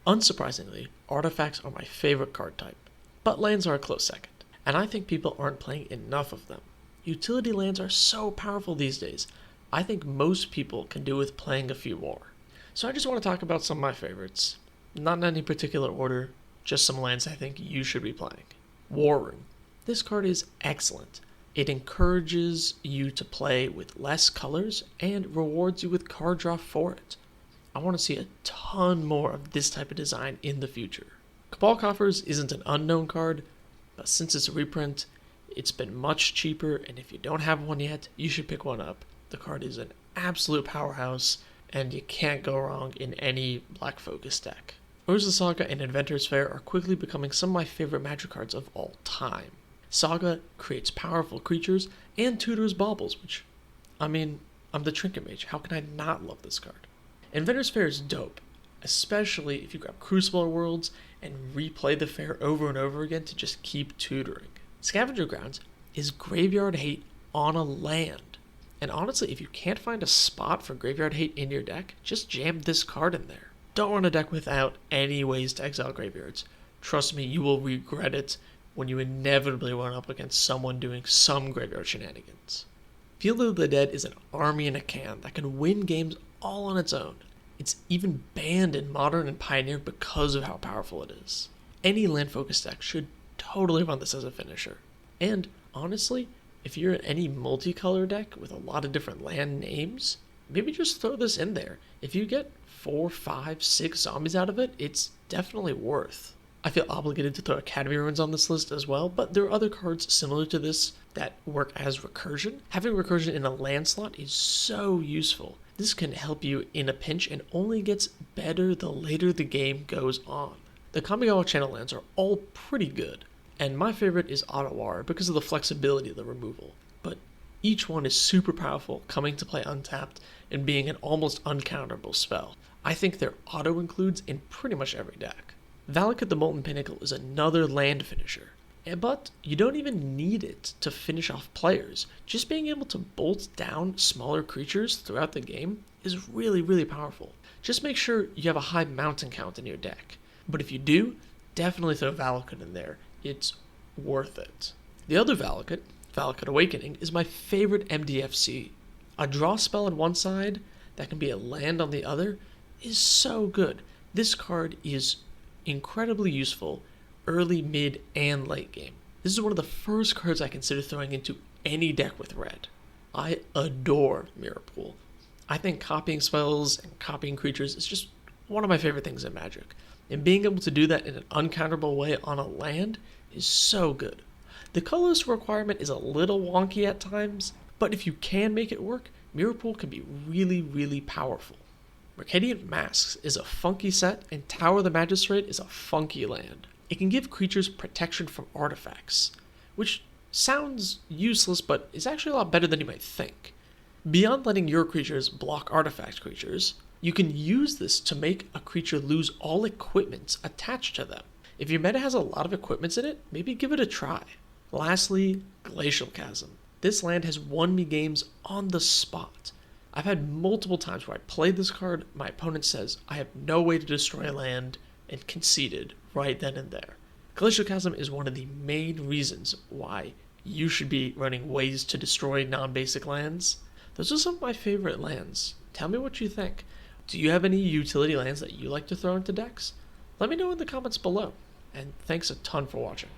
Unsurprisingly, artifacts are my favorite card type, but lands are a close second, and I think people aren't playing enough of them. Utility lands are so powerful these days, I think most people can do with playing a few more. So I just want to talk about some of my favorites, not in any particular order, just some lands I think you should be playing. War Room. This card is excellent. It encourages you to play with less colors and rewards you with card draw for it. I want to see a ton more of this type of design in the future. Cabal Coffers isn't an unknown card, but since it's a reprint, it's been much cheaper, and if you don't have one yet, you should pick one up. The card is an absolute powerhouse, and you can't go wrong in any Black Focus deck. Urza Saga and Inventor's Fair are quickly becoming some of my favorite Magic cards of all time. Saga creates powerful creatures and tutors baubles, which, I'm the Trinket Mage, how can I not love this card? Inventor's Fair is dope, especially if you grab Crucible Worlds and replay the fair over and over again to just keep tutoring. Scavenger Grounds is Graveyard Hate on a land. And honestly, if you can't find a spot for Graveyard Hate in your deck, just jam this card in there. Don't run a deck without any ways to exile graveyards. Trust me, you will regret it when you inevitably run up against someone doing some graveyard shenanigans. Field of the Dead is an army in a can that can win games all on its own. It's even banned in Modern and Pioneer because of how powerful it is. Any land-focused deck should totally run this as a finisher. And honestly, if you're in any multicolor deck with a lot of different land names, maybe just throw this in there. If you get 4, 5, 6 zombies out of it, it's definitely worth. I feel obligated to throw Academy Ruins on this list as well, but there are other cards similar to this that work as recursion. Having recursion in a land slot is so useful. This can help you in a pinch and only gets better the later the game goes on. The Kamigawa channel lands are all pretty good, and my favorite is Ottawara because of the flexibility of the removal. But each one is super powerful, coming to play untapped and being an almost uncounterable spell. I think they're auto-includes in pretty much every deck. Valakut the Molten Pinnacle is another land finisher, but you don't even need it to finish off players. Just being able to bolt down smaller creatures throughout the game is really, really powerful. Just make sure you have a high mountain count in your deck, but if you do, definitely throw Valakut in there. It's worth it. The other Valakut, Valakut Awakening, is my favorite MDFC. A draw spell on one side that can be a land on the other is so good. This card is incredibly useful early, mid, and late game. This is one of the first cards I consider throwing into any deck with red. I adore Mirror Pool. I think copying spells and copying creatures is just one of my favorite things in Magic, and being able to do that in an uncounterable way on a land is so good. The colorless requirement is a little wonky at times, but if you can make it work, Mirror Pool can be really, really powerful. Mercadian Masks is a funky set, and Tower of the Magistrate is a funky land. It can give creatures protection from artifacts, which sounds useless but is actually a lot better than you might think. Beyond letting your creatures block artifact creatures, you can use this to make a creature lose all equipments attached to them. If your meta has a lot of equipments in it, maybe give it a try. Lastly, Glacial Chasm. This land has won me games on the spot. I've had multiple times where I played this card, my opponent says, I have no way to destroy land, and conceded right then and there. Glacial Chasm is one of the main reasons why you should be running ways to destroy non-basic lands. Those are some of my favorite lands. Tell me what you think. Do you have any utility lands that you like to throw into decks? Let me know in the comments below. And thanks a ton for watching.